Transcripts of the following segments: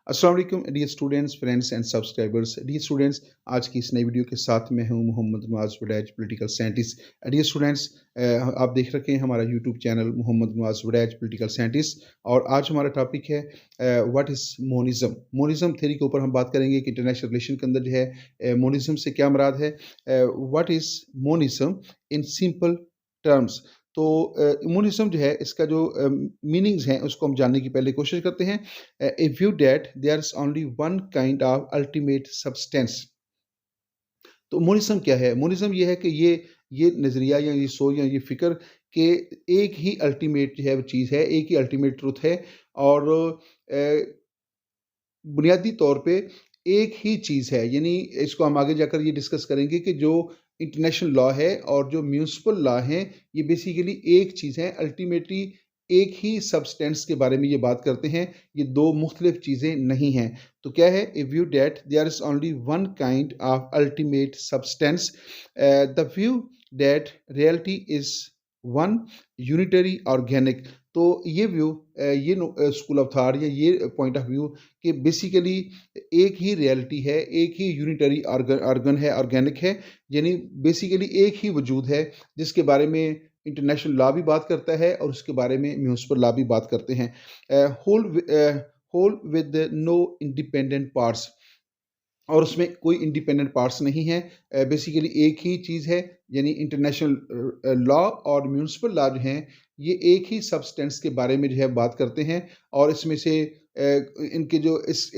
अस्सलाम वालेकुम dear students, friends and subscribers. Dear students, आज की इस नई वीडियो के साथ मैं हूं Mohammad Nawaz Wadaich, political scientist. Dear students, आप देख रखे हैं हमारा YouTube channel Mohammad Nawaz Wadaich, political scientist. और आज हमारा टॉपिक है what is monism. Monism theory के ऊपर हम बात करेंगे कि इंटरनेशनल रिलेशन के अंदर जो है मोनिज़म से क्या मुराद है। What is monism in simple terms. तो इम्यूनिज्म जो है, इसका जो मीनिंग्स हैं उसको हम जानने की पहले कोशिश करते हैं। A view that there is only one kind of ultimate substance. तो मोनिज्म क्या है? मोनिज्म ये है कि ये नज़रिया या ये सोच या ये फ़िक्र कि एक ही अल्टीमेट जो है वो चीज़ है, एक ही अल्टीमेट ट्रुथ है। और बुनियादी तौर पे एक ही चीज़ है। यानी इसको हम आगे जाकर ये डिस्कस करेंगे कि जो इंटरनेशनल लॉ है और जो म्युनिसिपल लॉ हैं, ये बेसिकली एक चीज़ है। अल्टीमेटली एक ही सब्सटेंस के बारे में ये बात करते हैं। ये दो मुख्तलिफ चीज़ें नहीं हैं। तो क्या है? A view that there is only one kind of ultimate substance. The view that reality is one unitary organic. तो ये व्यू, ये स्कूल ऑफ थॉट या ये पॉइंट ऑफ व्यू कि बेसिकली एक ही रियलिटी है, एक ही यूनिटरी ऑर्गन है, ऑर्गेनिक है। यानी बेसिकली एक ही वजूद है जिसके बारे में इंटरनेशनल लॉ भी बात करता है और उसके बारे में म्युनिसिपल लॉ भी बात करते हैं। Whole with no independent parts, और उसमें कोई इंडिपेंडेंट पार्ट्स नहीं है। बेसिकली एक ही चीज़ है। यानी इंटरनेशनल लॉ और म्युनिसिपल लॉ जो हैं, ये एक ही सब्सटेंस के बारे में जो है बात करते हैं। और इसमें से इनके जो इस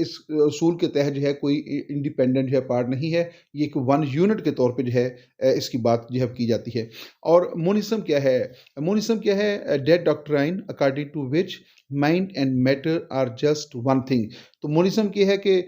असूल के तहत जो है कोई इंडिपेंडेंट जो है पार्ट नहीं है। ये एक वन यूनिट के तौर पे जो है इसकी बात जो है की जाती है। और मोनिज्म क्या है? मोनिज्म क्या है? That doctrine according to which mind and matter are just one thing. तो मोनिज्म क्या है कि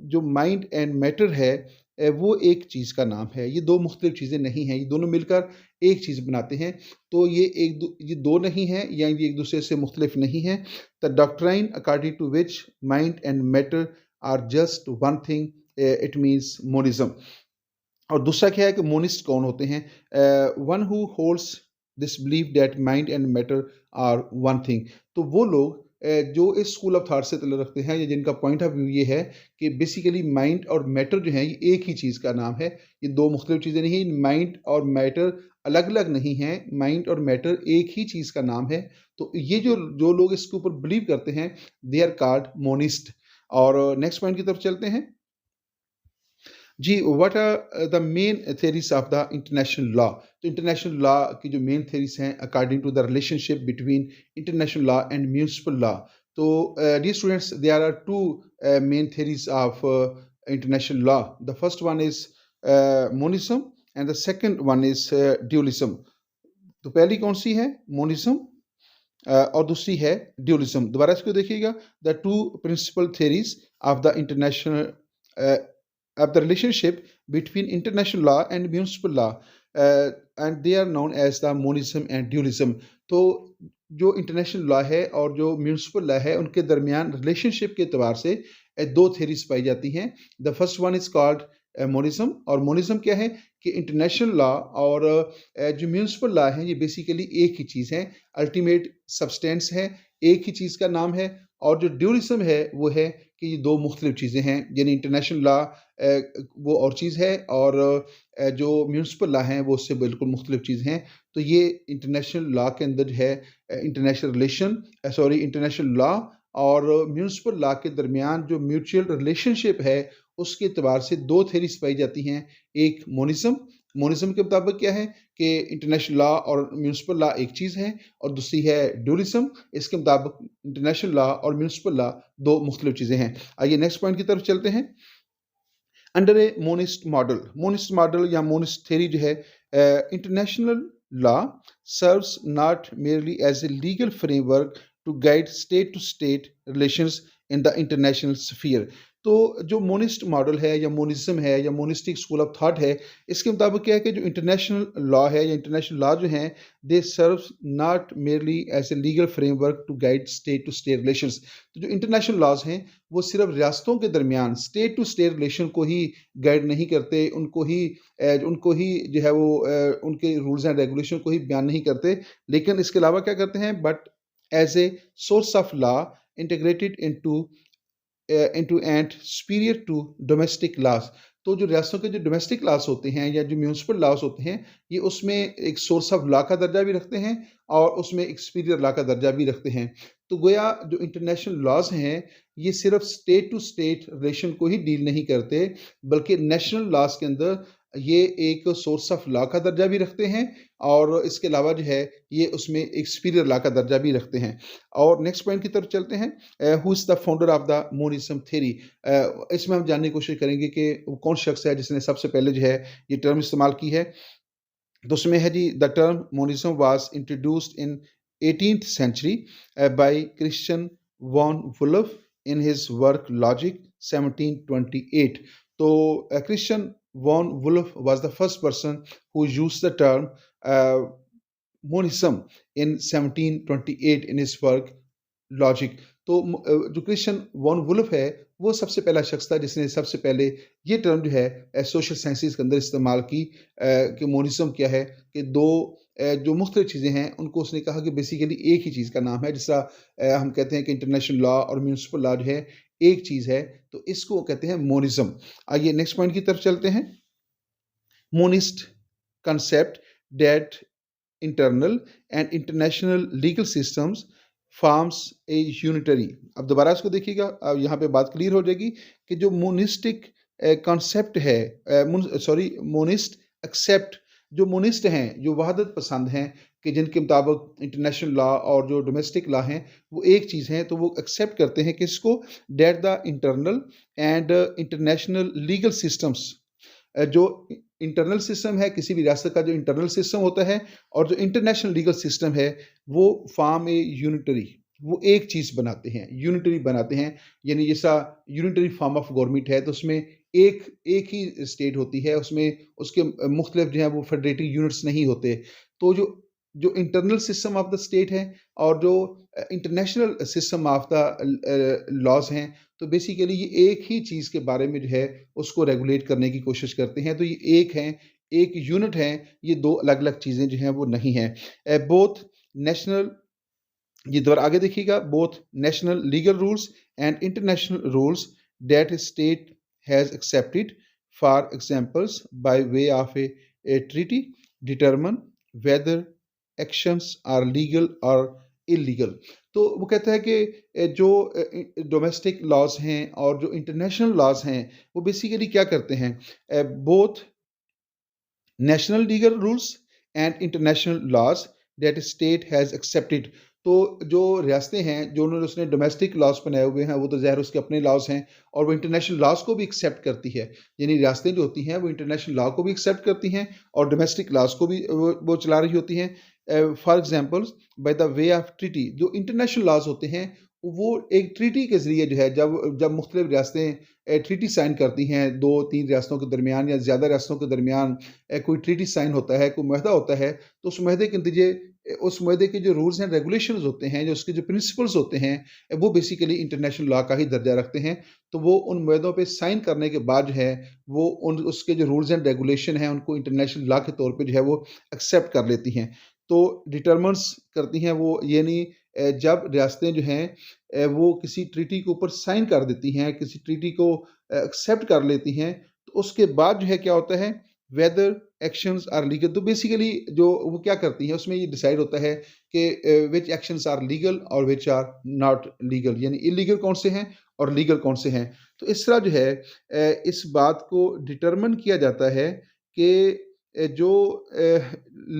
जो माइंड एंड मैटर है, वो एक चीज़ का नाम है। ये दो मुख्तलिफ चीज़ें नहीं हैं, ये दोनों मिलकर एक चीज़ बनाते हैं। तो ये दो नहीं हैं या ये एक दूसरे से मुख्तलिफ नहीं हैं। The doctrine according to which mind and matter are just one thing, it means monism. और दूसरा क्या है कि मोनिस्ट कौन होते हैं? One who holds this believe that mind and matter are one thing. तो वो लोग जो इस स्कूल ऑफ थॉट से ताल्लुक़ रखते हैं या जिनका पॉइंट ऑफ व्यू ये है कि बेसिकली माइंड और मैटर जो है ये एक ही चीज़ का नाम है। ये दो मुख्तलिफ चीज़ें नहीं हैं। माइंड और मैटर अलग अलग नहीं हैं, माइंड और मैटर एक ही चीज़ का नाम है। तो ये जो जो लोग इसके ऊपर बिलीव करते हैं, दे आर कॉल्ड मोनिस्ट। और नेक्स्ट पॉइंट की तरफ चलते हैं। जी, what are the main theories of the international law. तो इंटरनेशनल लॉ की जो मेन थ्योरीज हैं according to the relationship between international law and municipal law. तो dear students, there are two main theories of international law. The first one is monism and the second one is dualism. तो पहली कौन सी है? Monism. और दूसरी है dualism. दोबारा इसको देखिएगा। The two principle theories of the international of the relationship between international law and municipal law, and they are known as the monism and dualism. तो जो इंटरनेशनल लॉ है और जो म्यूनिसिपल लॉ है उनके दरमियान रिलेशनशिप के अतबार से दो थेरीज पाई जाती हैं। The first one is called monism. और मोनिज्म क्या है कि इंटरनेशनल लॉ और जो म्यूनिसिपल लॉ है ये बेसिकली एक ही चीज़ है, अल्टीमेट सब्सटेंस है, एक ही चीज़ का नाम है। और जो ड्यूलिज्म है वो है कि ये दो मुख्तलिफ चीज़ें हैं। यानी इंटरनेशनल लॉ वो और चीज़ है और जो म्यूनिसिपल लॉ हैं वो उससे बिल्कुल मुख्तलिफ चीज़ हैं। तो ये इंटरनेशनल लॉ के अंदर जो है इंटरनेशनल लॉ और म्यूनिसिपल लॉ के दरमियान जो म्यूचुअल रिलेशनशिप है उसके अतबार से दो थेरीज पाई जाती हैं। एक मोनिज्म। मोनिज्म के मुताबिक क्या है कि इंटरनेशनल लॉ और म्यूनिसिपल लॉ एक चीज़ है। और दूसरी है ड्यूलिज्म। इसके मुताबिक इंटरनेशनल लॉ और म्यूनिसिपल लॉ दो मुख्तलिफ चीज़ें हैं। आइए नेक्स्ट पॉइंट की तरफ चलते हैं। अंडर ए मोनिस्ट मॉडल या मोनिस्ट थ्योरी जो है, international law serves not merely as a legal framework to guide state to state relations in the international sphere. तो जो मोनिस्ट मॉडल है या मोनिज्म है या मोनिस्टिक स्कूल ऑफ थॉट है, इसके मुताबिक क्या है कि जो इंटरनेशनल लॉ है या इंटरनेशनल लॉ जो हैं, they serve not merely as a legal framework to guide state to state relations. तो जो इंटरनेशनल लॉज हैं वो सिर्फ रियासतों के दरमियान स्टेट टू स्टेट रिलेशन को ही गाइड नहीं करते, उनको ही जो है वो उनके रूल्स एंड रेगुलेशन को ही बयान नहीं करते, लेकिन इसके अलावा क्या करते हैं, but as a source of law integrated into into and superior to domestic laws। तो जो रियासतों के जो डोमेस्टिक लॉस होते हैं या जो म्यूनसिपल लॉस होते हैं, ये उसमें एक सोर्स ऑफ लॉ का दर्जा भी रखते हैं और उसमें एक सुपीरियर लॉ का दर्जा भी रखते हैं। तो गोया जो इंटरनेशनल लॉज हैं, ये सिर्फ स्टेट टू स्टेट रिलेशन को ही डील नहीं करते, बल्कि नेशनल लॉज के अंदर ये एक सोर्स ऑफ लॉ का दर्जा भी रखते हैं और इसके अलावा जो है ये उसमें एक सुपीरियर लॉ का दर्जा भी रखते हैं। और नेक्स्ट पॉइंट की तरफ चलते हैं। Who is the founder of the monism theory. इसमें हम जानने की कोशिश करेंगे कि वो कौन शख्स है जिसने सबसे पहले जो है ये टर्म इस्तेमाल की है। तो उसमें है जी, the term monism was introduced in 18th century by Christian von Wulff in his work Logic 1728। तो Christian von Wulff was the first person who used the term monism in 1728 in his work logic. तो जो Christian von wolf है, वो सबसे पहला शख्स था जिसने सबसे पहले ये टर्म जो है सोशल साइंसेस के अंदर इस्तेमाल की कि मोनिज्म क्या है, कि दो जो मुख्तलिफ चीज़ें हैं उनको उसने कहा कि बेसिकली एक ही चीज़ का नाम है। जिस तरह हम कहते हैं कि इंटरनेशनल लॉ और म्यूनसिपल लॉ जो है एक चीज़ है, तो इसको कहते हैं मोनिज्म। आइए नेक्स्ट पॉइंट की तरफ चलते हैं। Monist concept that internal and international legal systems forms a unitary. अब दोबारा इसको देखिएगा, अब यहाँ पे बात क्लियर हो जाएगी कि जो मोनिस्टिक कॉन्सेप्ट है, मोनिस्ट एक्सेप्ट, जो मोनिस्ट हैं, जो वहादत पसंद हैं, कि जिनके मुताबिक इंटरनेशनल लॉ और जो डोमेस्टिक लॉ हैं वो एक चीज़ हैं, तो वो एक्सेप्ट करते हैं कि इसको that the internal and international legal systems. जो इंटरनल सिस्टम है किसी भी रियासत का, जो इंटरनल सिस्टम होता है, और जो इंटरनेशनल लीगल सिस्टम है, वो फॉर्म ए यूनिटरी, वो एक चीज़ बनाते हैं, यूनिटरी बनाते हैं। यानी जैसा यूनिटरी फॉर्म ऑफ गवर्नमेंट है, तो उसमें एक ही स्टेट होती है, उसमें उसके मुख्तलिफ जो है वो फेडरेटिव यूनिट्स नहीं होते। तो जो जो internal system of the state है और जो international system of the laws हैं, तो बेसिकली ये एक ही चीज़ के बारे में जो है उसको रेगुलेट करने की कोशिश करते हैं। तो ये एक हैं, एक यूनिट हैं, ये दो अलग अलग चीज़ें जो हैं वो नहीं हैं। बोथ नेशनल, ये दोबारा आगे देखिएगा, both national legal rules and international rules that state has accepted for examples by way of a treaty determine whether actions are legal और इलीगल। तो वो कहता है कि जो डोमेस्टिक लॉज हैं और जो इंटरनेशनल लॉज हैं, वो बेसिकली क्या करते हैं, both national legal rules and international laws that state has accepted. तो जो रियासतें हैं, जो उन्होंने उसने डोमेस्टिक लॉज बनाए हुए हैं, वो तो ज़ाहिर उसके अपने लॉज हैं, और वो इंटरनेशनल लॉज को भी एक्सेप्ट करती है। यानी रियासतें जो होती हैं वो इंटरनेशनल लॉ को भी एक्सेप्ट करती हैं और डोमेस्टिक लॉज को भी वो चला रही होती हैं। For examples by the way of treaty, जो इंटरनेशनल लॉज होते हैं वो एक ट्रीटी के ज़रिए जो है, जब मुख्तलिफ रियासतें ट्रीटी साइन करती हैं, दो तीन रियासतों के दरमियान या ज़्यादा रियासतों के दरमियान कोई ट्रीटी साइन होता है, कोई मुआहदा होता है, तो उस मुआहदे के नतीजे, उस मुआहदे के जो रूल्स एंड रेगुलेशंस होते हैं, जो उसके जो प्रिंसिपल्स होते हैं, वो बेसिकली इंटरनेशनल लॉ का ही दर्जा रखते हैं। तो वो उन मुआहदों पे साइन करने के बाद जो है वो उसके जो रूल्स एंड रेगुलेशन हैं उनको इंटरनेशनल लॉ के तौर पे जो है वो एक्सेप्ट कर लेती हैं। तो डिटरमिन्स करती हैं वो, यानी जब रियासतें जो हैं वो किसी ट्रीटी के ऊपर साइन कर देती हैं, किसी ट्रीटी को एक्सेप्ट कर लेती हैं, तो उसके बाद जो है क्या होता है, वेदर एक्शंस आर लीगल। तो बेसिकली जो वो क्या करती हैं, उसमें ये डिसाइड होता है कि विच एक्शंस आर लीगल और विच आर नॉट लीगल, यानी इलीगल कौन से हैं और लीगल कौन से हैं। तो इस तरह जो है इस बात को डिटरमिन किया जाता है कि जो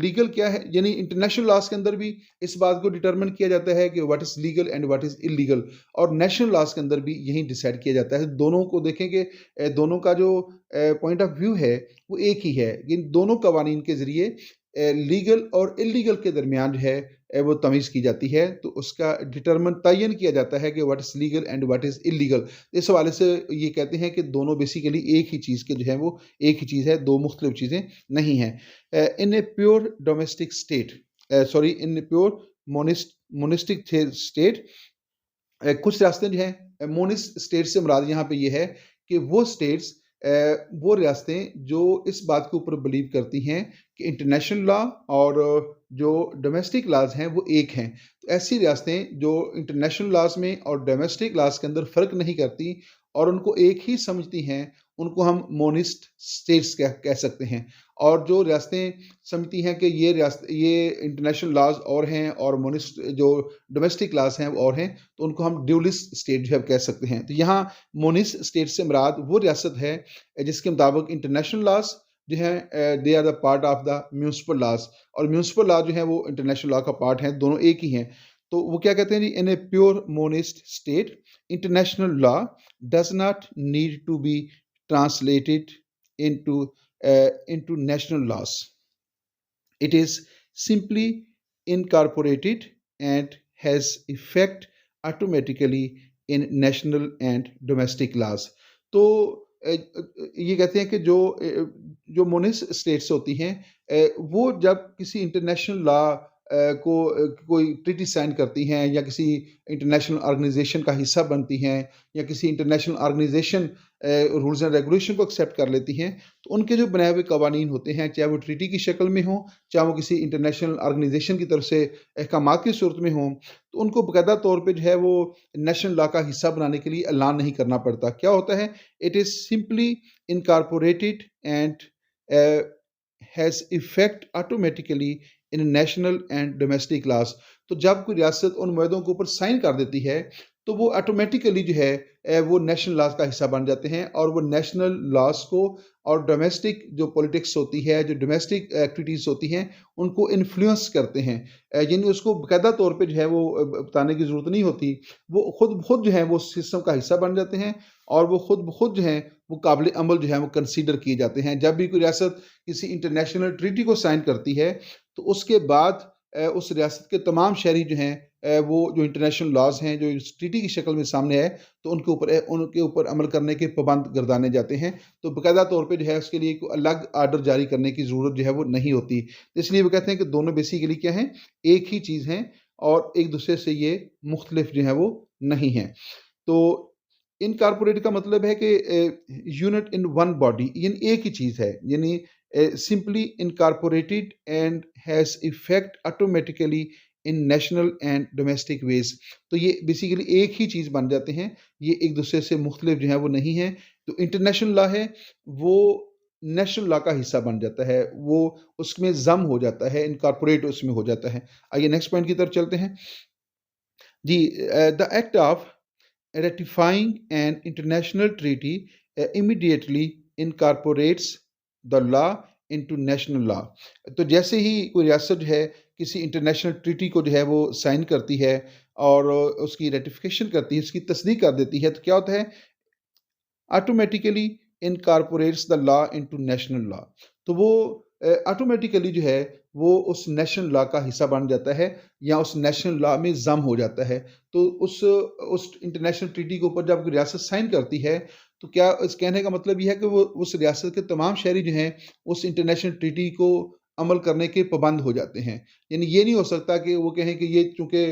लीगल क्या है, यानी इंटरनेशनल लॉज के अंदर भी इस बात को डिटरमिन किया जाता है कि what is legal and what is illegal, और नेशनल लॉज के अंदर भी यही डिसाइड किया जाता है। दोनों को देखें कि दोनों का जो पॉइंट ऑफ व्यू है वो एक ही है। इन दोनों कवानीन के ज़रिए लीगल और इलीगल के दरमियान जो है वो तमीज़ की जाती है, तो उसका डिटरमिन तयन किया जाता है कि what is legal and what is illegal. इस हवाले से ये कहते हैं कि दोनों बेसिकली एक ही चीज़ के जो है वो एक ही चीज़ है, दो मुख्तलिफ चीज़ें नहीं हैं। In a pure domestic state, in a pure monistic state, कुछ रास्ते जो हैं मोनिस्ट स्टेट से मुराद यहाँ पे ये है कि वो स्टेट्स वो रियासतें जो इस बात के ऊपर बिलीव करती हैं कि इंटरनेशनल लॉ और जो डोमेस्टिक लॉज हैं वो एक हैं। तो ऐसी रियासतें जो इंटरनेशनल लॉज में और डोमेस्टिक लॉज के अंदर फ़र्क नहीं करती और उनको एक ही समझती हैं, उनको हम मोनिस्ट स्टेट्स कह सकते हैं। और जो रियासतें समझती हैं कि ये इंटरनेशनल लॉज और हैं और मोनिस्ट जो डोमेस्टिक लॉज हैं वो और हैं, तो उनको हम ड्यूलिस्ट स्टेट जो है कह सकते हैं। तो यहाँ मोनिस्ट स्टेट से मुराद वो रियासत है जिसके मुताबिक इंटरनेशनल लॉज जो हैं they are the part of the municipal laws, और म्यूनसिपल लॉ जो है वो इंटरनेशनल लॉ का पार्ट है, दोनों एक ही हैं। तो वो क्या कहते हैं जी, in a pure monist state international law does not need to be translated into into national laws. It is simply incorporated and has effect automatically in national and domestic laws. तो ये कहते हैं कि जो मोनिस स्टेट्स होती हैं वो जब किसी इंटरनेशनल लॉ को कोई ट्रीटी साइन करती हैं या किसी इंटरनेशनल ऑर्गेनाइजेशन का हिस्सा बनती हैं या किसी international organization rules and regulation को एक्सेप्ट कर लेती हैं, तो उनके जो बनाए हुए कवानीन होते हैं, चाहे वो ट्रीटी की शक्ल में हों, चाहे वो किसी इंटरनेशनल ऑर्गेनाइजेशन की तरफ से अहकामात की सूरत में हों, तो उनको बाकायदा तौर पे जो है वो नेशनल लॉ का हिस्सा बनाने के लिए ऐलान नहीं करना पड़ता। क्या होता है? It is simply incorporated and has effect automatically in national and domestic laws. तो जब कोई रियासत उन मुआहदों के ऊपर साइन कर देती है, तो वो ऑटोमेटिकली जो है वो नेशनल लॉज का हिस्सा बन जाते हैं और वो नेशनल लॉज को और डोमेस्टिक जो पॉलिटिक्स होती है, जो डोमेस्टिक एक्टिविटीज़ होती हैं, उनको इन्फ्लुएंस करते हैं। यानी उसको बाकायदा तौर पे जो है वो बताने की ज़रूरत नहीं होती, वो खुद ब खुद जो है वो सिस्टम का हिस्सा बन जाते हैं और वो खुद ब खुद जो है वो काबिल अमल जो है वो कंसीडर किए जाते हैं। जब भी कोई रियासत किसी इंटरनेशनल ट्रीटी को साइन करती है, तो उसके बाद उस रियासत के तमाम शहरी जो हैं वो जो इंटरनेशनल लॉज हैं, जो इस ट्रीटी की शक्ल में सामने है, तो उनके ऊपर अमल करने के पाबंद गर्दाने जाते हैं। तो बाकायदा तौर पे जो है उसके लिए कोई अलग आर्डर जारी करने की ज़रूरत जो है वो नहीं होती। तो इसलिए वो कहते हैं कि दोनों बेसिकली क्या हैं, एक ही चीज़ हैं और एक दूसरे से ये मुख्तलिफ जो है वो नहीं हैं। तो इनकॉर्पोरेट का मतलब है कि यूनिट इन वन बॉडी, यानी एक ही चीज़ है, यानी simply incorporated and has effect automatically in national and domestic ways. तो ये बेसिकली एक ही चीज़ बन जाते हैं, ये एक दूसरे से मुख्तलिफ जो है वो नहीं है। तो इंटरनेशनल लॉ है वो नेशनल लॉ का हिस्सा बन जाता है, वो उसमें जम हो जाता है, इनकॉर्पोरेट उसमें हो जाता है। आइए नेक्स्ट पॉइंट की तरफ चलते हैं जी। The act of ratifying an international treaty immediately incorporates the law into national law। तो जैसे ही कोई रियासत जो है किसी इंटरनेशनल ट्रीटी को जो है वो साइन करती है और उसकी रेटिफिकेशन करती है, उसकी तस्दीक कर देती है, तो क्या होता है? Automatically incorporates the law into national law. तो वो ऑटोमेटिकली जो है वो उस नेशनल लॉ का हिस्सा बन जाता है या उस नेशनल लॉ में जम हो जाता है। तो उस इंटरनेशनल ट्रीटी के ऊपर जब कोई रियासत साइन करती है, तो क्या इस कहने का मतलब ये है कि वो उस रियासत के तमाम शहरी जो हैं उस इंटरनेशनल ट्रीटी को अमल करने के पाबंद हो जाते हैं। यानी ये नहीं हो सकता कि वो कहें कि ये चूँकि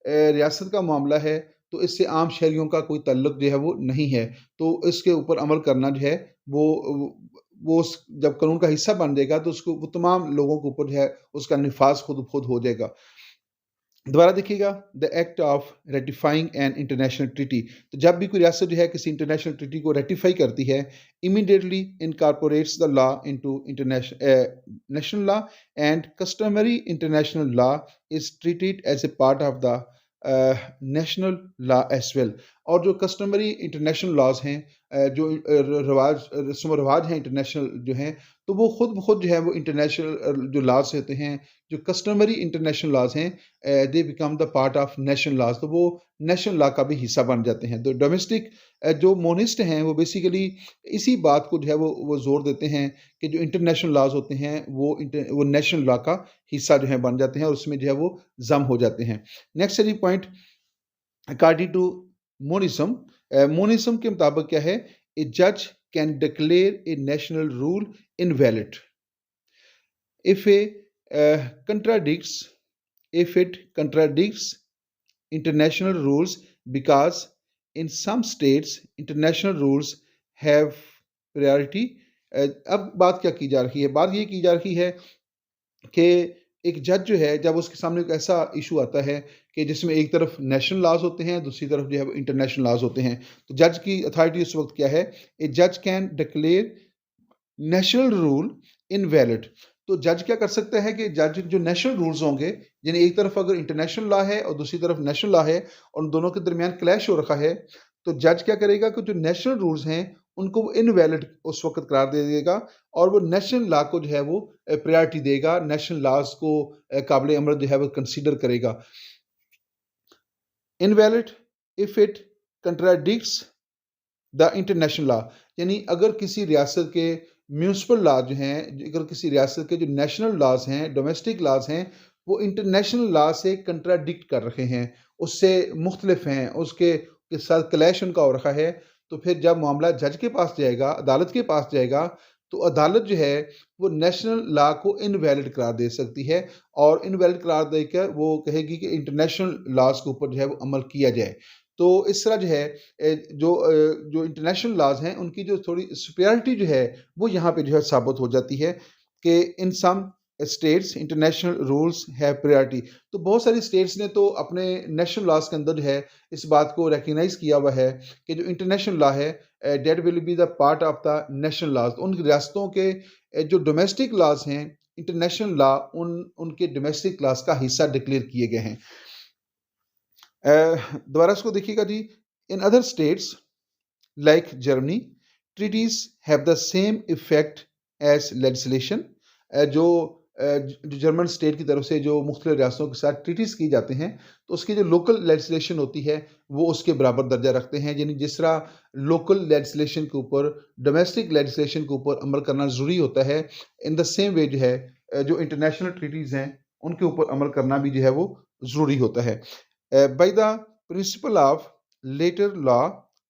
रियासत का मामला है, तो इससे आम शहरियों का कोई ताल्लुक जो है वो नहीं है। तो इसके ऊपर अमल करना जो है वो वो उस जब कानून का हिस्सा बन जाएगा, तो उसको वो तमाम लोगों के ऊपर जो है उसका निफाज खुद खुद हो जाएगा। दोबारा देखिएगा, the act of ratifying an international treaty. तो जब भी कोई रियासत जो है किसी इंटरनेशनल ट्रीटी को रेटिफाई करती है, immediately incorporates the law into national law and customary international law is treated as a part of the national law as well. और जो कस्टमरी इंटरनेशनल लॉज हैं, जो रस्म व रवाज हैं इंटरनेशनल जो हैं, तो वो खुद ब खुद जो है वो इंटरनेशनल जो लॉज होते हैं, जो कस्टमरी इंटरनेशनल लॉज हैं, they become the part of national laws. तो वो नेशनल लॉ का भी हिस्सा बन जाते हैं। तो डोमेस्टिक जो मोनिस्ट हैं वो बेसिकली इसी बात को जो है वो जोर देते हैं कि जो इंटरनेशनल लॉज होते हैं वो नेशनल लॉ का हिस्सा जो है बन जाते हैं और उसमें जो है वो जम हो जाते हैं। नेक्स्ट है point, according to monism. Monism के मुताबिक क्या है? ए जज can declare a national rule invalid if a contradicts if it contradicts international rules, because in some states international rules have priority. अब बात क्या की जा रही है? बात ये की जा रही है कि एक जज जो है, जब उसके सामने एक ऐसा इशू आता है कि जिसमें एक तरफ नेशनल लॉज होते हैं, दूसरी तरफ जो है वो इंटरनेशनल लॉज होते हैं, तो जज की अथॉरिटी उस वक्त क्या है? ए जज can declare national rule invalid. तो जज क्या कर सकता है कि जज जो नेशनल रूल्स होंगे, यानी एक तरफ अगर इंटरनेशनल लॉ है और दूसरी तरफ नेशनल लॉ है और उन दोनों के दरमियान क्लैश हो रखा है, तो जज क्या करेगा कि जो नेशनल रूल्स हैं उनको वो इनवैलिड उस वक्त करार दे देगा और वो नेशनल लॉ को जो है वो प्रायोरिटी देगा, नेशनल लॉज को काबिल अमल जो है वो कंसीडर करेगा। Invalid if it contradicts the international law, यानी अगर किसी रियासत के म्यूनसिपल लॉ जो हैं, अगर किसी रियासत के जो नेशनल लॉज हैं, डोमेस्टिक लॉज हैं, वो इंटरनेशनल लॉ से कंट्राडिक्ट कर रहे हैं, उससे मुख्तलिफ हैं, उसके के साथ क्लैश उनका हो रखा है, तो फिर जब मामला जज के पास जाएगा, अदालत के पास जाएगा, तो अदालत जो है वो नेशनल लॉ को इनवैलिड करार दे सकती है और इनवैलिड करार देकर वो कहेगी कि इंटरनेशनल लॉज के ऊपर जो है वो अमल किया जाए। तो इस तरह जो है जो इंटरनेशनल लॉज हैं उनकी जो थोड़ी सुपीरियरिटी जो है वो यहाँ पे जो है साबित हो जाती है कि in some states international rules have priority. तो बहुत सारी स्टेट्स ने तो अपने नेशनल लॉज के अंदर जो है इस बात को रिकग्नाइज किया हुआ है कि जो इंटरनेशनल लॉ है that will be the part of the national laws. उन रियासतों के जो डोमेस्टिक लॉज हैं, इंटरनेशनल लॉ उनके डोमेस्टिक लॉज का हिस्सा डिक्लेयर किए गए हैं। दोबारा इसको देखिएगा जी। In other states like Germany, treaties have the same effect as legislation. जो जर्मन स्टेट की तरफ से जो मुख्तलिफ रियासतों के साथ ट्रीटीज की जाते हैं, तो उसकी जो लोकल लेजिस्लेशन होती है वो उसके बराबर दर्जा रखते हैं। यानी जिस तरह लोकल लेजिस्लेशन के ऊपर, डोमेस्टिक लेजिस्लेशन के ऊपर अमल करना ज़रूरी होता है, इन द सेम वे जो है जो इंटरनेशनल ट्रीटीज़ हैं उनके ऊपर अमल करना भी जो है वो ज़रूरी होता है। By the principle of later law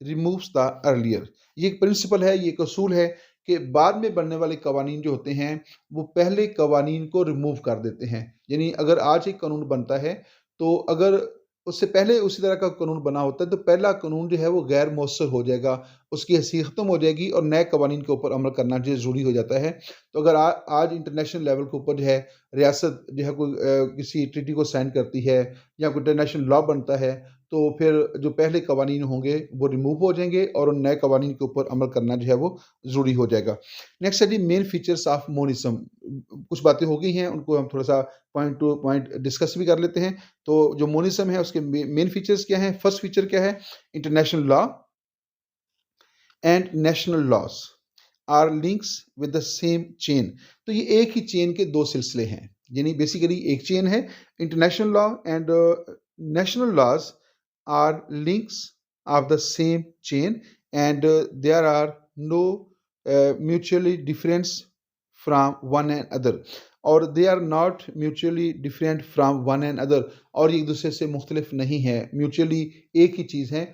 removes the earlier. ये एक प्रिंसिपल है, ये एक असूल है कि बाद में बनने वाले कवानीन जो होते हैं वो पहले कवानीन को रिमूव कर देते हैं। यानी अगर आज एक कानून बनता है, तो अगर उससे पहले उसी तरह का कानून बना होता है तो पहला कानून जो है वो गैर मौसर हो जाएगा, उसकी हैसियत ख़त्म हो जाएगी और नए कवानीन के ऊपर अमल करना जो ज़रूरी हो जाता है। तो अगर आज इंटरनेशनल लेवल के ऊपर जो है रियासत जो है कोई किसी ट्रीटी को साइन करती है या कोई इंटरनेशनल लॉ बनता है, तो फिर जो पहले कवानीन होंगे वो रिमूव हो जाएंगे और उन नए कवानीन के ऊपर अमल करना जो है वो ज़रूरी हो जाएगा। नेक्स्ट है जी मेन फीचर्स ऑफ मोनिज्म। कुछ बातें हो गई हैं, उनको हम थोड़ा सा पॉइंट टू पॉइंट डिस्कस भी कर लेते हैं। तो जो मोनिज्म है उसके मेन फीचर्स क्या हैं? फर्स्ट फीचर क्या है? International law and national laws are links with the same chain. तो ये एक ही चेन के दो सिलसिले हैं, यानी बेसिकली एक चेन है। International law and national laws are links of the same chain and there are no mutually difference from one and other, और they are not mutually different from one and other, और ये एक दूसरे से मुख्तलिफ नहीं है, म्यूचुअली एक ही चीज़ है।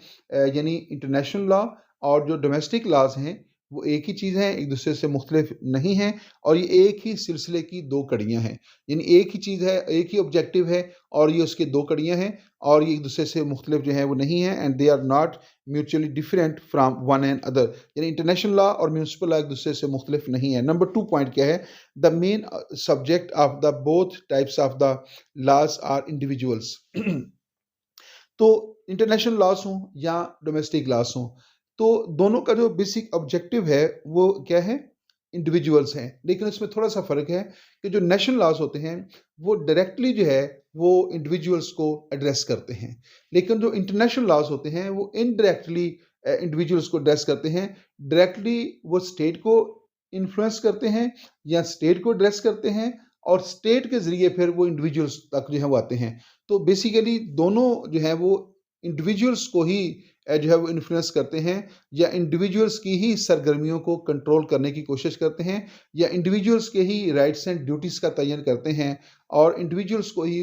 यानी इंटरनेशनल लॉ और जो डोमेस्टिक लॉज हैं वो एक ही चीज़ है, एक दूसरे से मुख्तलिफ नहीं हैं, और ये एक ही सिलसिले की दो कड़ियाँ हैं। यानी एक ही चीज़ है, एक ही ऑब्जेक्टिव है और ये उसके दो कड़ियाँ हैं और ये एक दूसरे से मुख्तलिफ जो है वो नहीं है। And they are not mutually different from one and other, यानी इंटरनेशनल लॉ और म्यूनसिपल लॉ एक दूसरे से मुख्तलिफ नहीं है। नंबर 2 पॉइंट क्या है? The main subject of the both types of the laws are individuals. तो इंटरनेशनल लॉज हों या डोमेस्टिक लॉज हों, तो दोनों का जो बेसिक ऑब्जेक्टिव है वो क्या है? इंडिविजुअल्स हैं। लेकिन इसमें थोड़ा सा फ़र्क है कि जो नेशनल लॉज होते हैं वो डायरेक्टली जो है वो इंडिविजुअल्स को एड्रेस करते हैं, लेकिन जो इंटरनेशनल लॉज होते हैं वो इनडायरेक्टली इंडिविजुअल्स को एड्रेस करते हैं। डायरेक्टली वो स्टेट को इन्फ्लुएंस करते हैं या स्टेट को एड्रेस करते हैं और स्टेट के ज़रिए फिर वो इंडिविजुअल्स तक जो है वो आते हैं। तो बेसिकली दोनों जो है वो इंडिविजुअल्स को ही जो है वो इन्फ्लुएंस करते हैं या इंडिविजुअल्स की ही सरगर्मियों को कंट्रोल करने की कोशिश करते हैं या इंडिविजुअल्स के ही राइट्स एंड ड्यूटीज़ का तयन करते हैं और इंडिविजुअल्स को ही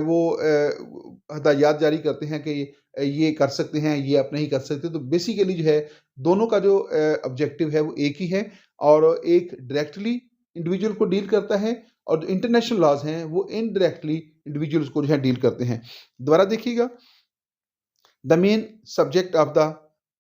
वो हदायत जारी करते हैं कि ये कर सकते हैं, ये आप नहीं कर सकते। तो बेसिकली जो है दोनों का जो ऑब्जेक्टिव है वो एक ही है, और एक डायरेक्टली इंडिविजुअल को डील करता है और जो इंटरनेशनल लॉज हैं वो इनडायरेक्टली इंडिविजुअल्स को जो है डील करते हैं। दोबारा देखिएगा, the main subject of the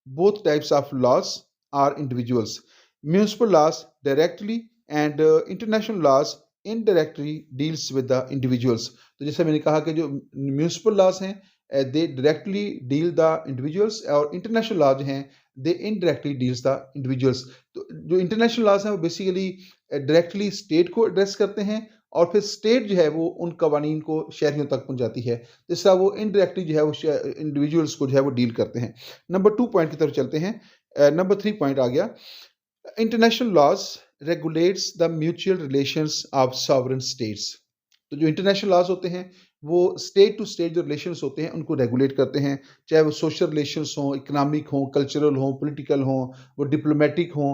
both types of laws are individuals, municipal laws directly and international laws indirectly deals with the individuals. तो जैसे मैंने कहा कि जो म्यूनिसिपल लॉज हैं they directly deal the individuals, और इंटरनेशनल लॉज हैं they indirectly deals the individuals. तो जो इंटरनेशनल लॉज हैं वो बेसिकली डायरेक्टली स्टेट को एड्रेस करते हैं, और फिर स्टेट जो है वो उन कवानीन को शहरियों तक पहुंचाती है। जिस तरह वो इनडायरेक्टली जो है वो इंडिविजुअल्स को जो है वो डील करते हैं। नंबर 2 पॉइंट की तरफ चलते हैं। नंबर 3 पॉइंट आ गया, international laws regulates the mutual relations of sovereign states. तो जो इंटरनेशनल लॉज होते हैं वो स्टेट टू स्टेट जो रिलेशंस होते हैं उनको रेगुलेट करते हैं, चाहे वो सोशल रिलेशंस हों, इकोनॉमिक हों, कल्चरल हों, पॉलिटिकल हों, वो डिप्लोमेटिक हों,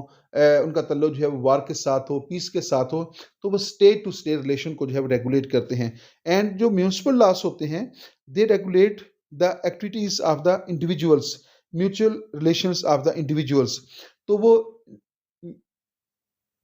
उनका तल्लुक जो है वो वार के साथ हो, पीस के साथ हो, तो वो स्टेट टू स्टेट रिलेशन को जो है वो रेगुलेट करते हैं। एंड जो म्यूनिसिपल लॉज होते हैं they regulate the activities of the individuals, mutual relations of the individuals. तो वो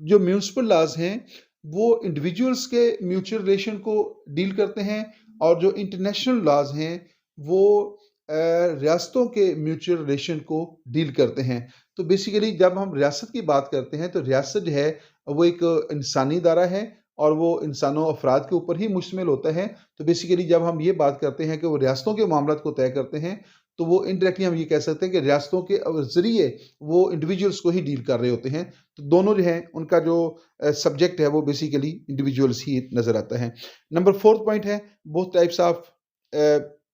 जो म्यूनिसिपल लॉज हैं वो इंडिविजुअल्स के म्यूचुअल रिलेशन को डील करते हैं, और जो इंटरनेशनल लॉज हैं वो रियासतों के म्यूचुअल रिलेशन को डील करते हैं। तो बेसिकली जब हम रियासत की बात करते हैं तो रियासत जो है वो एक इंसानी इदारा है, और वो इंसानों अफराद के ऊपर ही मुश्तमिल होता है। तो बेसिकली जब हम ये बात करते हैं कि वो रियासतों के मामलों को तय करते हैं, तो वो इनडायरेक्टली हम ये कह सकते हैं कि रियासतों के ज़रिए वो इंडिविजुअल्स को ही डील कर रहे होते हैं। तो दोनों जो हैं उनका जो सब्जेक्ट है वो बेसिकली इंडिविजुअल्स ही नज़र आता है। नंबर 4 पॉइंट है,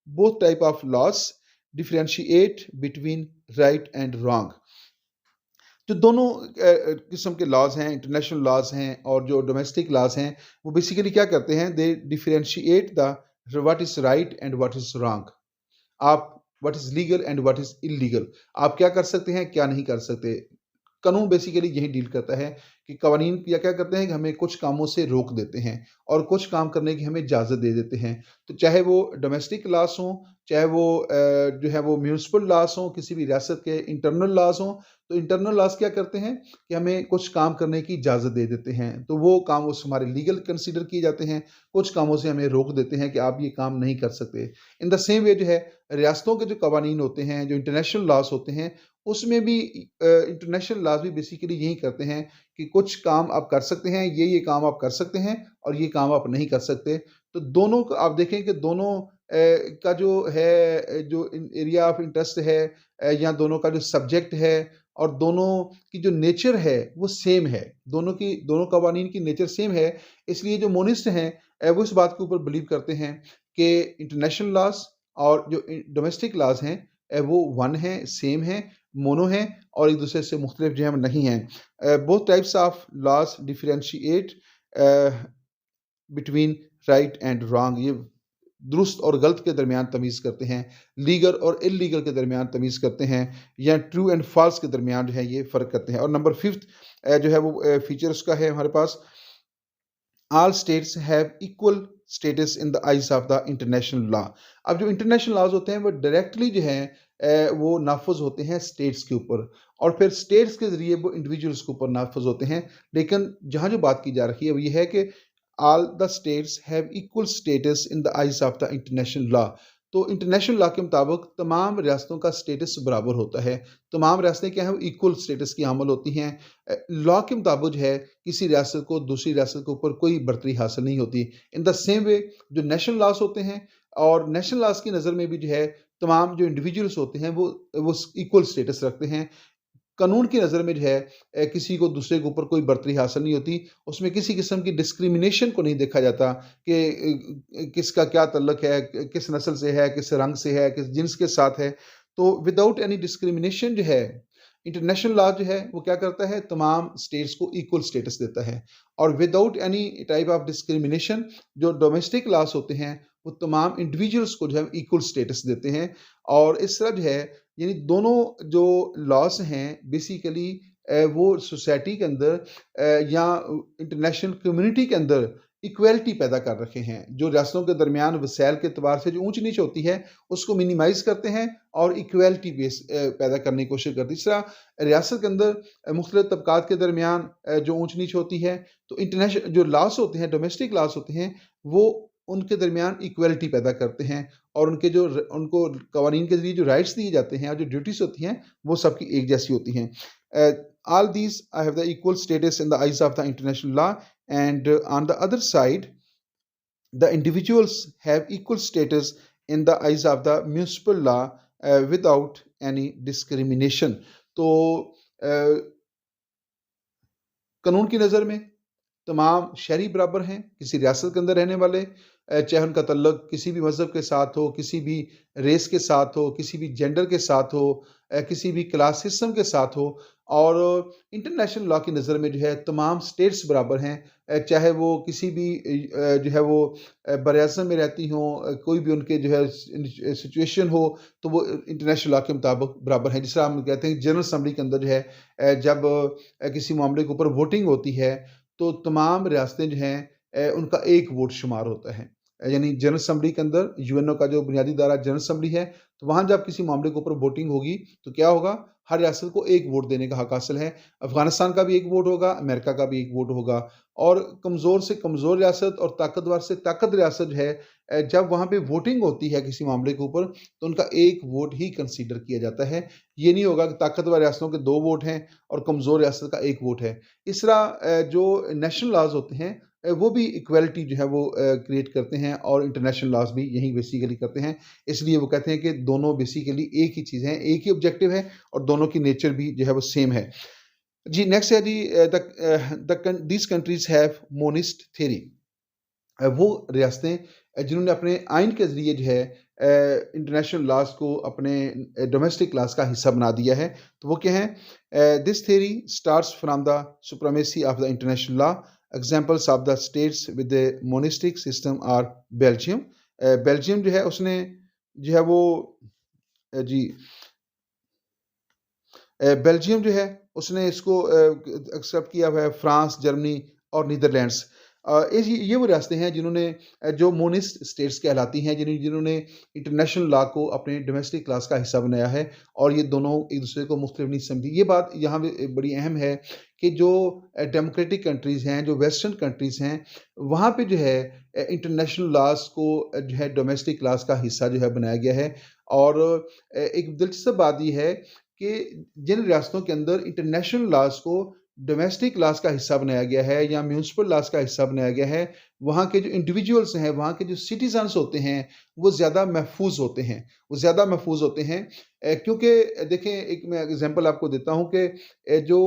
both type of loss differentiate between right and wrong. जो दोनों किस्म के लॉज हैं, इंटरनेशनल लॉज हैं और जो डोमेस्टिक लॉज हैं, वो बेसिकली क्या करते हैं, they differentiate the what is right and what is wrong. आप what is legal and what is illegal, आप क्या कर सकते हैं क्या नहीं कर सकते। कानून बेसिकली यही डील करता है कि कवानीन या क्या करते हैं कि हमें कुछ कामों से रोक देते हैं और कुछ काम करने की हमें इजाज़त दे देते हैं। तो चाहे वो डोमेस्टिक लॉस हों, चाहे वो जो है वो म्यूनिसिपल लॉस हों, किसी भी रियासत के इंटरनल लॉस हों, तो इंटरनल लॉस क्या करते हैं कि हमें कुछ काम करने की इजाज़त दे देते हैं। तो वो काम उस हमारे लीगल कंसीडर किए जाते हैं, कुछ कामों से हमें रोक देते हैं कि आप ये काम नहीं कर सकते। इन द सेम वे जो है रियासतों के जो कवानीन होते हैं, जो इंटरनेशनल लॉस होते हैं, उसमें भी इंटरनेशनल लॉज भी बेसिकली यही करते हैं कि कुछ काम आप कर सकते हैं, ये काम आप कर सकते हैं और ये काम आप नहीं कर सकते। तो दोनों को आप देखें कि दोनों का जो है जो एरिया ऑफ इंटरेस्ट है, या दोनों का जो सब्जेक्ट है और दोनों की जो नेचर है वो सेम है। दोनों कवानीन की नेचर सेम है। इसलिए जो मोनिस्ट हैं वो इस बात के ऊपर बिलीव करते हैं कि इंटरनेशनल लॉज और जो डोमेस्टिक लॉज हैं वो वन है, सेम है, मोनो है और एक दूसरे से मुख्तलिफ जो है नहीं हैं। Both types of laws differentiate between right and wrong. ये दुरुस्त और गलत के दरमियान तमीज़ करते हैं, लीगल और इलीगल के दरमियान तमीज़ करते हैं, या ट्रू एंड फॉल्स के दरमियान जो है ये फ़र्क करते हैं। और नंबर 5 जो है वो फीचर उसका है हमारे पास, all states have equal status in the eyes of the international law. अब जो इंटरनेशनल लॉज होते हैं वो डायरेक्टली जो है वो नाफज होते हैं स्टेट्स के ऊपर, और फिर स्टेट्स के ज़रिए वो इंडिविजुअल्स के ऊपर नाफज होते हैं। लेकिन जहाँ जो बात की जा रही है वो ये है कि all the states have equal status in the eyes of the international law. तो इंटरनेशनल लॉ के मुताबिक तमाम रियासतों का स्टेटस बराबर होता है। तमाम रियासतें क्या हैं, वो इक्वल स्टेटस की हामिल होती हैं। लॉ के मुताबिक है किसी रियासत को दूसरी रियासत के ऊपर कोई बर्तरी हासिल नहीं होती। इन द सेम वे जो नेशनल लॉज होते हैं और नेशनल लॉज की नज़र में भी जो है तमाम जो इंडिविजुअल्स होते हैं वो इक्वल स्टेटस रखते हैं। कानून की नज़र में जो है किसी को दूसरे के ऊपर कोई बर्तरी हासिल नहीं होती। उसमें किसी किस्म की डिस्क्रिमिनेशन को नहीं देखा जाता कि किसका क्या तल्लुक है, किस नस्ल से है, किस रंग से है, किस जिन्स के साथ है। तो विदाउट एनी डिस्क्रिमिनेशन जो है इंटरनेशनल लॉ जो है वो क्या करता है, तमाम स्टेट्स को इक्वल स्टेटस देता है। और without any type of discrimination जो डोमेस्टिक लॉस होते हैं वो तमाम इंडिविजुअल्स को जो है इक्वल स्टेटस देते हैं। और इस तरह जो है यानी दोनों जो लॉस हैं बेसिकली वो सोसाइटी के अंदर या इंटरनेशनल कम्युनिटी के अंदर इक्वलिटी पैदा कर रखे हैं। जो रियासतों के दरमियान वसैल के अतबार से जो ऊंच नीच होती है उसको मिनिमाइज करते हैं और इक्वलिटी बेस पैदा करने की कोशिश करते हैं। इस तरह रियासत के अंदर मुख्तलिफ तबकात के दरमियान जो ऊंच नीच होती है, तो इंटरनेशनल जो लॉस होते हैं, डोमेस्टिक लॉस होते हैं, वो उनके दरमियान इक्वलिटी पैदा करते हैं और उनको कवानीन के जरिए जो राइट्स दिए जाते हैं और जो ड्यूटीज़ होती हैं वो सबकी एक जैसी होती हैं। All these have the equal status in the eyes of the international law, and on the other side, the individuals have equal status in the eyes of the municipal law without any discrimination. तो कानून की नज़र में तमाम शहरी बराबर हैं किसी रियासत के अंदर रहने वाले, चाहे उनका तल्लुक किसी भी मज़हब के साथ हो, किसी भी रेस के साथ हो, किसी भी जेंडर के साथ हो, किसी भी क्लास सिस्टम के साथ हो। और इंटरनेशनल लॉ की नज़र में जो है तमाम स्टेट्स बराबर हैं, चाहे वो किसी भी जो है वो बर-ए-आज़म में रहती हों, कोई भी उनके जो है सिचुएशन हो, तो वो इंटरनेशनल लॉ के मुताबिक बराबर हैं। जिस तरह हम कहते हैं जनरल असम्बली के अंदर जो है जब किसी मामले के ऊपर वोटिंग होती है, तो तमाम रियासतें जो हैं उनका एक वोट शुमार होता है। यानी जनरल असम्बली के अंदर यूएनओ का जो बुनियादी इदारा जनरल असम्बली है, तो वहाँ जब किसी मामले के ऊपर वोटिंग होगी तो क्या होगा, हर रियासत को एक वोट देने का हक हासिल है। अफगानिस्तान का भी एक वोट होगा, अमेरिका का भी एक वोट होगा। और कमज़ोर से कमज़ोर रियासत और ताकतवर से ताकत रियासत जो है, जब वहाँ पे वोटिंग होती है किसी मामले के ऊपर, तो उनका एक वोट ही कंसीडर किया जाता है। ये नहीं होगा कि ताकतवर रियासतों के 2 वोट हैं और कमज़ोर रियासत का 1 वोट है। इस तरह जो नेशनल लॉज़ होते हैं वो भी इक्वालिटी जो है वो क्रिएट करते हैं, और इंटरनेशनल लॉज़ भी यही बेसिकली करते हैं। इसलिए वो कहते हैं कि दोनों बेसिकली एक ही चीज़ है, एक ही ऑब्जेक्टिव है, और दोनों की नेचर भी जो है वो सेम है। जी, नेक्स्ट है जी, these countries have monist theory. वो रियासतें जिन्होंने अपने आइन के ज़रिए जो है इंटरनेशनल लॉज़ को अपने डोमेस्टिक लॉज़ का हिस्सा बना दिया है। तो वो क्या हैं? This theory starts from the supremacy of the international law. Examples of the states with the monistic system are Belgium. Belgium जो है उसने जो है वो जी बेल्जियम जो है उसने इसको एक्सेप्ट किया हुआ है, फ्रांस, जर्मनी और नीदरलैंड्स। ये वो रियासतें हैं जिन्होंने जो मोनिस्ट स्टेट्स कहलाती हैं, जिन्होंने इंटरनेशनल लॉ को अपने डोमेस्टिक लॉज़ का हिस्सा बनाया है, और ये दोनों एक दूसरे को मुख्तलिफ नहीं समझी। ये बात यहाँ पे बड़ी अहम है कि जो डेमोक्रेटिक कंट्रीज़ हैं, जो वेस्टर्न कंट्रीज़ हैं, वहाँ पे जो है इंटरनेशनल लॉज़ को जो है डोमेस्टिक लॉज़ का हिस्सा जो है बनाया गया है। और एक दिलचस्प बात ये है कि जिन रियासतों के अंदर इंटरनेशनल लॉज़ को डोमेस्टिक लॉज़ का हिस्सा बनाया गया है या म्युनिसिपल लॉज़ का हिस्सा बनाया गया है, वहाँ के जो इंडिविजुअल्स हैं, वहाँ के जो सिटीज़न्स होते हैं, वो ज़्यादा महफूज़ होते हैं। वो ज़्यादा महफूज़ होते हैं क्योंकि देखें, एक मैं एग्ज़ाम्पल आपको देता हूँ कि जो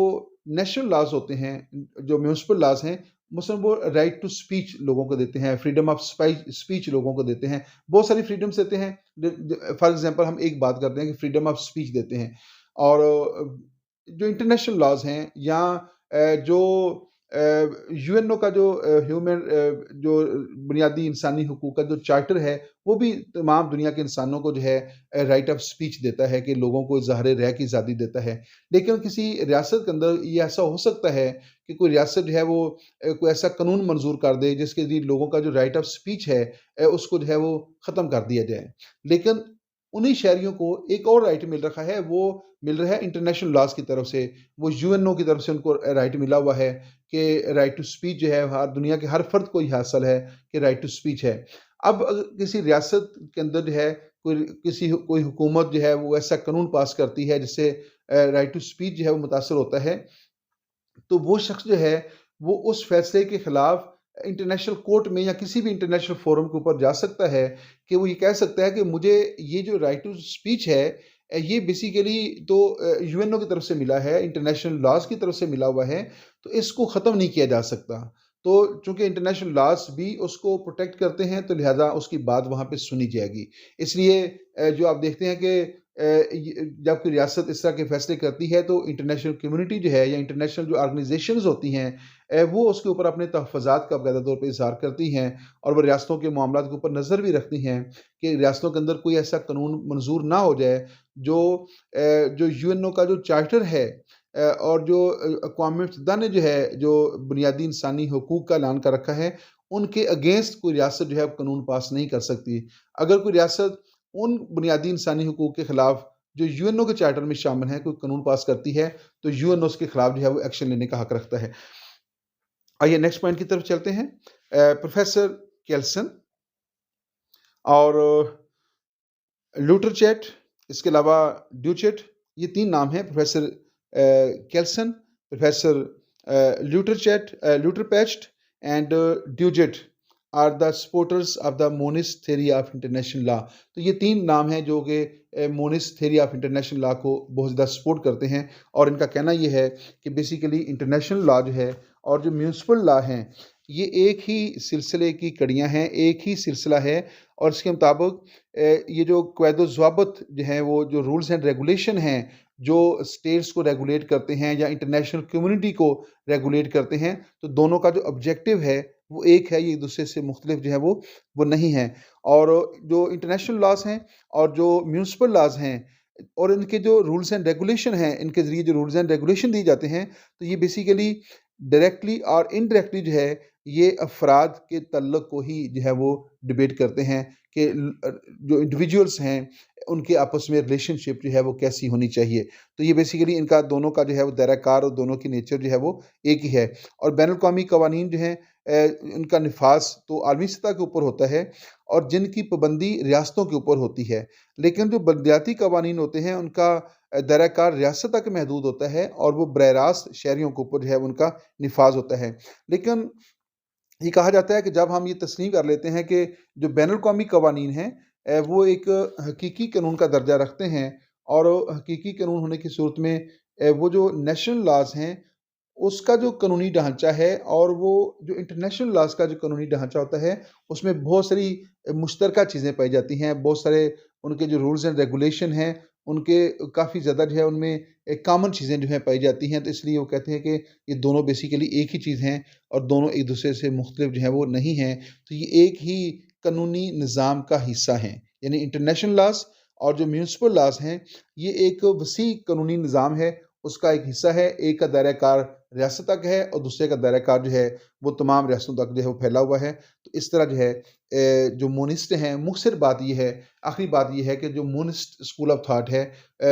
नेशनल लॉज़ होते हैं, जो म्युनिसिपल लॉज़ हैं, मसलन वो राइट टू स्पीच लोगों को देते हैं, फ्रीडम ऑफ स्पीच लोगों को देते हैं, बहुत सारी फ्रीडम्स देते हैं। फॉर एग्ज़ाम्पल हम एक बात करते हैं कि फ्रीडम ऑफ स्पीच देते हैं। और जो इंटरनेशनल लॉज़ हैं या जो यूएनओ का जो ह्यूमन जो बुनियादी इंसानी हकूक़ का जो चार्टर है, वो भी तमाम दुनिया के इंसानों को जो है राइट ऑफ स्पीच देता है कि लोगों को इज़हार राय की आज़ादी देता है। लेकिन किसी रियासत के अंदर ये ऐसा हो सकता है कि कोई रियासत जो है वो कोई ऐसा कानून मंज़ूर कर दे जिसके ज़रिए लोगों का जो राइट ऑफ स्पीच है उसको जो है वो ख़त्म कर दिया जाए। लेकिन उन्हीं शहरियों को एक और राइट मिल रखा है, वो मिल रहा है इंटरनेशनल लॉज़ की तरफ से। वो यूएनओ की तरफ से उनको राइट मिला हुआ है कि राइट टू स्पीच जो है हर दुनिया के हर फ़र्द को ये हासिल है कि राइट टू स्पीच है। अब अगर किसी रियासत के अंदर जो है कोई हुकूमत जो है वो ऐसा कानून पास करती है जिससे राइट टू स्पीच जो है वो मुतासर होता है, तो वो शख्स जो है वो उस फैसले के खिलाफ इंटरनेशनल कोर्ट में या किसी भी इंटरनेशनल फोरम के ऊपर जा सकता है कि वो ये कह सकता है कि मुझे ये जो राइट टू स्पीच है ये बेसिकली तो यूएनओ की तरफ से मिला है, इंटरनेशनल लॉज की तरफ से मिला हुआ है, तो इसको ख़त्म नहीं किया जा सकता। तो चूंकि इंटरनेशनल लॉज भी उसको प्रोटेक्ट करते हैं, तो लिहाजा उसकी बात वहाँ पे सुनी जाएगी। इसलिए जो आप देखते हैं कि जब कोई रियासत इस तरह के फैसले करती है, तो इंटरनेशनल कम्युनिटी जो है या इंटरनेशनल जो ऑर्गेनाइजेशंस होती हैं वो उसके ऊपर अपने तहफ़्फ़ुज़ात का बाकायदा तौर पे इज़हार करती हैं, और वो रियासतों के मामलात के ऊपर नज़र भी रखती हैं कि रियासतों के अंदर कोई ऐसा कानून मंजूर ना हो जाए जो यूएनओ का जो चार्टर है और जो अक़वाम मुत्तहिदा ने जो है जो बुनियादी इंसानी हकूक़ का ऐलान कर रखा है, उनके अगेंस्ट कोई रियासत जो है कानून पास नहीं कर सकती। अगर कोई रियासत उन बुनियादी इंसानी हकूक़ के खिलाफ जो यूएनओ के चार्टर में शामिल हैं कोई कानून पास करती है, तो यूएनओ उसके खिलाफ जो है वो एक्शन लेने का हक रखता है। आइए नेक्स्ट पॉइंट की तरफ चलते हैं। प्रोफेसर केल्सन और लूटरचेट, इसके अलावा ड्यूचेट, ये 3 नाम हैं professor Kelson, Professor Luterpecht, and Duget are the supporters of the monist theory of international law. तो ये 3 नाम हैं जो कि monist theory of international law को बहुत ज़्यादा सपोर्ट करते हैं, और इनका कहना ये है कि बेसिकली इंटरनेशनल लॉ जो है और जो म्यूनसिपल लॉ हैं, ये एक ही सिलसिले की कड़ियाँ हैं, एक ही सिलसिला है, और इसके मुताबिक ये जो क़वायद ज़वाबित जो हैं, वो जो रूल्स एंड रेगुलेशन हैं, जो स्टेट्स को रेगुलेट करते हैं या इंटरनेशनल कम्युनिटी को रेगुलेट करते हैं, तो दोनों का जो ऑब्जेक्टिव है वो एक है, ये एक दूसरे से मुख्तलिफ जो है वो नहीं है। और जो इंटरनेशनल लॉज हैं और जो म्यूनसिपल लॉज हैं और इनके जो रूल्स एंड रेगुलेशन हैं, इनके ज़रिए जो रूल्स एंड रेगुलेशन दिए जाते हैं, तो ये बेसिकली डायरेक्टली और इनडायरेक्टली जो है ये अफराद के तल्लुक को ही जो है वो डिबेट करते हैं कि जो इंडिविजुअल्स हैं उनके आपस में रिलेशनशिप जो है वो कैसी होनी चाहिए। तो ये बेसिकली इनका दोनों का जो है वो दायरा कार और दोनों की नेचर जो है वो एक ही है। और बैनुल अक़वामी कवानीन जो हैं उनका नफाज तो आलमी सतह के ऊपर होता है और जिनकी पाबंदी रियासतों के ऊपर होती है, लेकिन जो बलदियाती कवानीन होते हैं उनका दायरा कार रियासत तक महदूद होता है और वो बराह रास्त शहरियों के ऊपर जो है उनका नफाज होता है। लेकिन ये कहा जाता है कि जब हम ये तस्लीम कर लेते हैं कि जो बैनुल अक़वामी कवानीन हैं वो एक हकीकी कानून का दर्जा रखते हैं, और हकीकी कानून होने की सूरत में वो जो नेशनल लॉज हैं उसका जो कानूनी ढांचा है और वो जो इंटरनेशनल लॉज का जो कानूनी ढांचा होता है उसमें बहुत सारी मुश्तरका चीज़ें पाई जाती हैं, बहुत सारे उनके जो रूल्स एंड रेगुलेशन हैं उनके काफ़ी ज़्यादा जो है उनमें कॉमन चीज़ें जो हैं पाई जाती हैं। तो इसलिए वो कहते हैं कि ये दोनों बेसिकली एक ही चीज़ हैं और दोनों एक दूसरे से मुख्तलिफ जो है वो नहीं हैं। तो ये एक ही कानूनी निज़ाम का हिस्सा हैं, यानी इंटरनेशनल लॉज और जो म्यूनसिपल लॉज हैं ये एक वसी कानूनी निज़ाम है, उसका एक हिस्सा है। एक का दायरा कार रियासत तक है और दूसरे का दायरा कार जो है वो तमाम रियासतों तक जो है वो फैला हुआ है। तो इस तरह जो है जो मोनिस्ट हैं, मुखसिर बात ये है, आखिरी बात ये है कि जो मोनिस्ट स्कूल ऑफ थाट है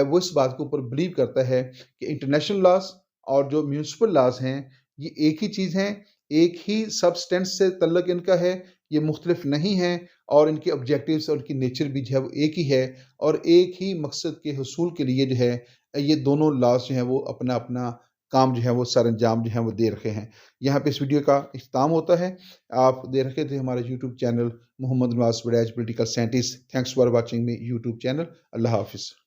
वो इस बात के ऊपर बिलीव करता है कि इंटरनेशनल लॉज और जो म्यूनसिपल लॉज हैं ये एक ही चीज़ हैं, एक ही सबस्टेंस से तल्लुक इनका है, ये मुख्तलिफ नहीं हैं, और इनके ऑब्जेक्टिव्स और इनकी नेचर भी जो है वो एक ही है, और एक ही मकसद के हुसूल के लिए जो है ये दोनों लॉज जो हैं वो अपना अपना काम जो है वो सरअंजाम जो है वो दे रखे हैं। यहाँ पे इस वीडियो का इख्तिताम होता है। आप दे रखे थे हमारे YouTube channel Mohammad Nawaz Waraich political scientist. Thanks for watching me YouTube channel. अल्लाह हाफिज़।